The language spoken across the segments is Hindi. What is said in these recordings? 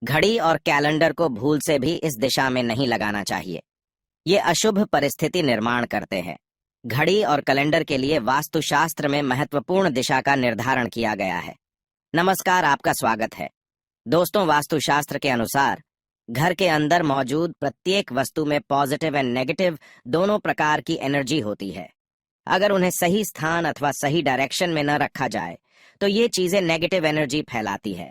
घड़ी और कैलेंडर को भूल से भी इस दिशा में नहीं लगाना चाहिए। ये अशुभ परिस्थिति निर्माण करते हैं। घड़ी और कैलेंडर के लिए वास्तुशास्त्र में महत्वपूर्ण दिशा का निर्धारण किया गया है। नमस्कार, आपका स्वागत है। दोस्तों, वास्तुशास्त्र के अनुसार घर के अंदर मौजूद प्रत्येक वस्तु में पॉजिटिव एंड नेगेटिव दोनों प्रकार की एनर्जी होती है। अगर उन्हें सही स्थान अथवा सही डायरेक्शन में न रखा जाए तो ये चीजें नेगेटिव एनर्जी फैलाती है।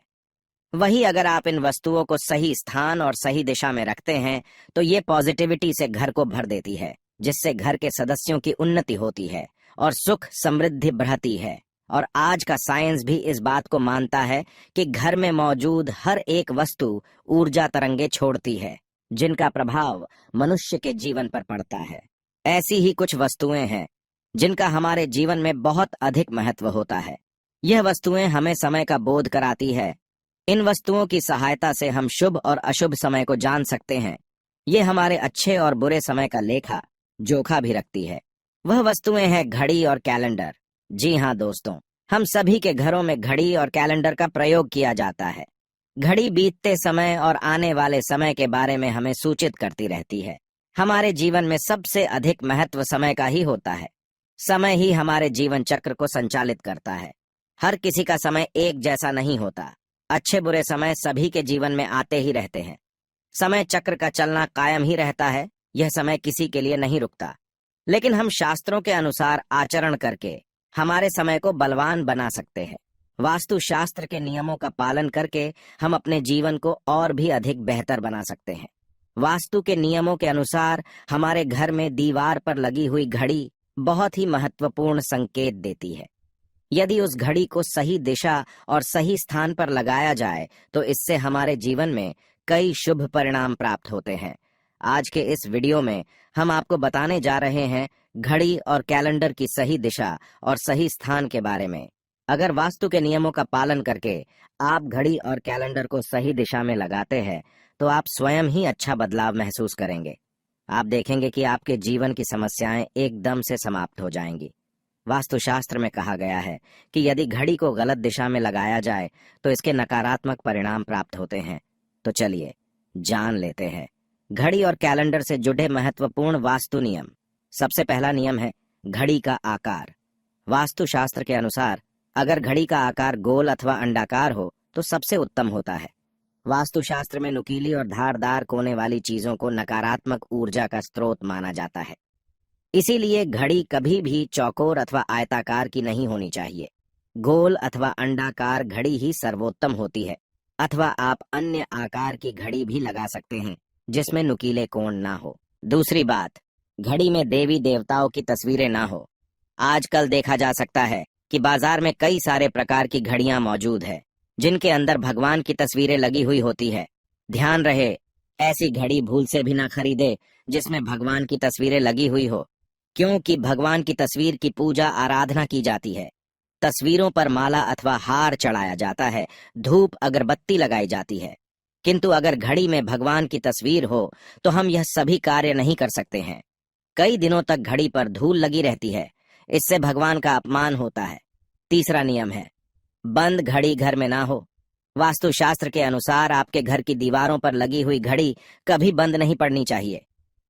वही अगर आप इन वस्तुओं को सही स्थान और सही दिशा में रखते हैं तो ये पॉजिटिविटी से घर को भर देती है, जिससे घर के सदस्यों की उन्नति होती है और सुख समृद्धि बढ़ती है। और आज का साइंस भी इस बात को मानता है कि घर में मौजूद हर एक वस्तु ऊर्जा तरंगे छोड़ती है, जिनका प्रभाव मनुष्य के जीवन पर पड़ता है। ऐसी ही कुछ वस्तुएं हैं जिनका हमारे जीवन में बहुत अधिक महत्व होता है। यह वस्तुएं हमें समय का बोध कराती है। इन वस्तुओं की सहायता से हम शुभ और अशुभ समय को जान सकते हैं। ये हमारे अच्छे और बुरे समय का लेखा जोखा भी रखती है। वह वस्तुएं हैं घड़ी और कैलेंडर। जी हाँ दोस्तों, हम सभी के घरों में घड़ी और कैलेंडर का प्रयोग किया जाता है। घड़ी बीतते समय और आने वाले समय के बारे में हमें सूचित करती रहती है। हमारे जीवन में सबसे अधिक महत्व समय का ही होता है। समय ही हमारे जीवन चक्र को संचालित करता है। हर किसी का समय एक जैसा नहीं होता। अच्छे बुरे समय सभी के जीवन में आते ही रहते हैं। समय चक्र का चलना कायम ही रहता है। यह समय किसी के लिए नहीं रुकता। लेकिन हम शास्त्रों के अनुसार आचरण करके हमारे समय को बलवान बना सकते हैं। वास्तुशास्त्र के नियमों का पालन करके हम अपने जीवन को और भी अधिक बेहतर बना सकते हैं। वास्तु के नियमों के अनुसार हमारे घर में दीवार पर लगी हुई घड़ी बहुत ही महत्वपूर्ण संकेत देती है। यदि उस घड़ी को सही दिशा और सही स्थान पर लगाया जाए तो इससे हमारे जीवन में कई शुभ परिणाम प्राप्त होते हैं। आज के इस वीडियो में हम आपको बताने जा रहे हैं घड़ी और कैलेंडर की सही दिशा और सही स्थान के बारे में। अगर वास्तु के नियमों का पालन करके आप घड़ी और कैलेंडर को सही दिशा में लगाते हैं तो आप स्वयं ही अच्छा बदलाव महसूस करेंगे। आप देखेंगे कि आपके जीवन की समस्याएं एकदम से समाप्त हो जाएंगी। वास्तुशास्त्र में कहा गया है कि यदि घड़ी को गलत दिशा में लगाया जाए तो इसके नकारात्मक परिणाम प्राप्त होते हैं। तो चलिए जान लेते हैं घड़ी और कैलेंडर से जुड़े महत्वपूर्ण वास्तु नियम। सबसे पहला नियम है घड़ी का आकार। वास्तुशास्त्र के अनुसार अगर घड़ी का आकार गोल अथवा अंडाकार हो तो सबसे उत्तम होता है। वास्तुशास्त्र में नुकीली और धारदार कोने वाली चीजों को नकारात्मक ऊर्जा का स्रोत माना जाता है। इसीलिए घड़ी कभी भी चौकोर अथवा आयताकार की नहीं होनी चाहिए। गोल अथवा अंडाकार घड़ी ही सर्वोत्तम होती है। अथवा आप अन्य आकार की घड़ी भी लगा सकते हैं जिसमें नुकीले कोण ना हो। दूसरी बात, घड़ी में देवी देवताओं की तस्वीरें ना हो। आजकल देखा जा सकता है कि बाजार में कई सारे प्रकार की घड़ियां मौजूद है जिनके अंदर भगवान की तस्वीरें लगी हुई होती है। ध्यान रहे, ऐसी घड़ी भूल से भी ना खरीदे जिसमें भगवान की तस्वीरें लगी हुई हो, क्योंकि भगवान की तस्वीर की पूजा आराधना की जाती है। तस्वीरों पर माला अथवा हार चढ़ाया जाता है, धूप अगरबत्ती लगाई जाती है। किंतु अगर घड़ी में भगवान की तस्वीर हो तो हम यह सभी कार्य नहीं कर सकते हैं। कई दिनों तक घड़ी पर धूल लगी रहती है, इससे भगवान का अपमान होता है। तीसरा नियम है बंद घड़ी घर में ना हो। वास्तुशास्त्र के अनुसार आपके घर की दीवारों पर लगी हुई घड़ी कभी बंद नहीं पड़नी चाहिए।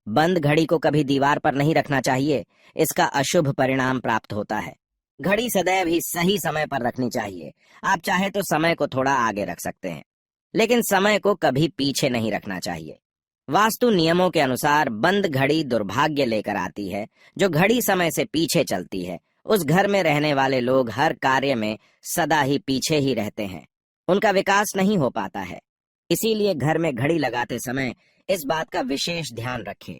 बंद घड़ी को कभी दीवार पर नहीं रखना चाहिए, इसका अशुभ परिणाम प्राप्त होता है। घड़ी सदैव ही सही समय पर रखनी चाहिए। आप चाहे तो समय को थोड़ा आगे रख सकते हैं, लेकिन समय को कभी पीछे नहीं रखना चाहिए। वास्तु नियमों के अनुसार बंद घड़ी दुर्भाग्य लेकर आती है। जो घड़ी समय से पीछे चलती है उस घर में रहने वाले लोग हर कार्य में सदा ही पीछे ही रहते हैं। उनका विकास नहीं हो पाता है। इसीलिए घर में घड़ी लगाते समय इस बात का विशेष ध्यान रखें।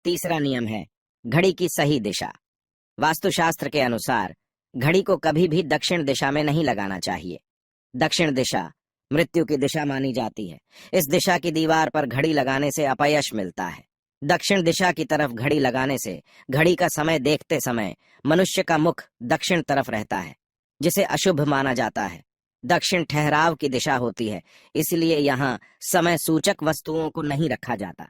तीसरा नियम है घड़ी की सही दिशा। वास्तुशास्त्र के अनुसार घड़ी को कभी भी दक्षिण दिशा में नहीं लगाना चाहिए। दक्षिण दिशा मृत्यु की दिशा मानी जाती है। इस दिशा की दीवार पर घड़ी लगाने से अपयश मिलता है। दक्षिण दिशा की तरफ घड़ी लगाने से घड़ी का समय देखते समय मनुष्य का मुख दक्षिण तरफ रहता है, जिसे अशुभ माना जाता है। दक्षिण ठहराव की दिशा होती है, इसलिए यहाँ समय सूचक वस्तुओं को नहीं रखा जाता।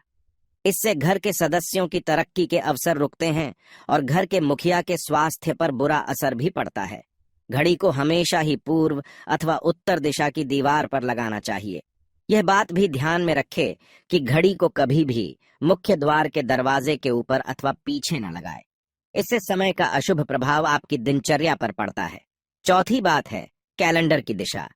इससे घर के सदस्यों की तरक्की के अवसर रुकते हैं और घर के मुखिया के स्वास्थ्य पर बुरा असर भी पड़ता है। घड़ी को हमेशा ही पूर्व अथवा उत्तर दिशा की दीवार पर लगाना चाहिए। यह बात भी ध्यान में रखे कि घड़ी को कभी भी मुख्य द्वार के दरवाजे के ऊपर अथवा पीछे न लगाए। इससे समय का अशुभ प्रभाव आपकी दिनचर्या पर पड़ता है। चौथी बात है कैलेंडर की दिशा।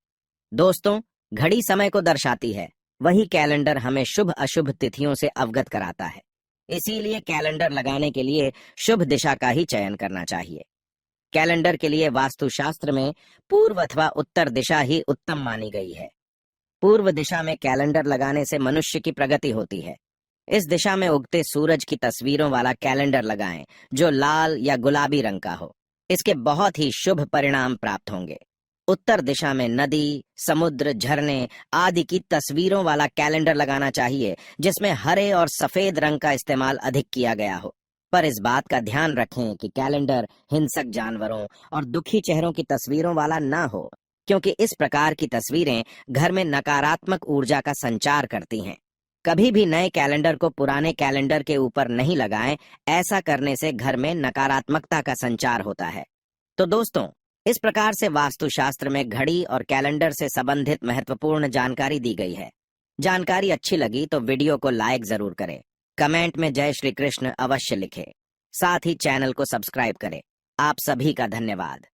दोस्तों, घड़ी समय को दर्शाती है, वही कैलेंडर हमें शुभ अशुभ तिथियों से अवगत कराता है। इसीलिए कैलेंडर लगाने के लिए शुभ दिशा का ही चयन करना चाहिए। कैलेंडर के लिए वास्तुशास्त्र में पूर्व अथवा उत्तर दिशा ही उत्तम मानी गई है। पूर्व दिशा में कैलेंडर लगाने से मनुष्य की प्रगति होती है। इस दिशा में उगते सूरज की तस्वीरों वाला कैलेंडर लगाएं जो लाल या गुलाबी रंग का हो। इसके बहुत ही शुभ परिणाम प्राप्त होंगे। उत्तर दिशा में नदी, समुद्र, झरने आदि की तस्वीरों वाला कैलेंडर लगाना चाहिए जिसमें हरे और सफेद रंग का इस्तेमाल अधिक किया गया हो। पर इस बात का ध्यान रखें कि कैलेंडर हिंसक जानवरों और दुखी चेहरों की तस्वीरों वाला ना हो, क्योंकि इस प्रकार की तस्वीरें घर में नकारात्मक ऊर्जा का संचार करती हैं। कभी भी नए कैलेंडर को पुराने कैलेंडर के ऊपर नहीं लगाएं। ऐसा करने से घर में नकारात्मकता का संचार होता है। तो दोस्तों, इस प्रकार से वास्तुशास्त्र में घड़ी और कैलेंडर से संबंधित महत्वपूर्ण जानकारी दी गई है। जानकारी अच्छी लगी तो वीडियो को लाइक जरूर करें, कमेंट में जय श्री कृष्ण अवश्य लिखें, साथ ही चैनल को सब्सक्राइब करें। आप सभी का धन्यवाद।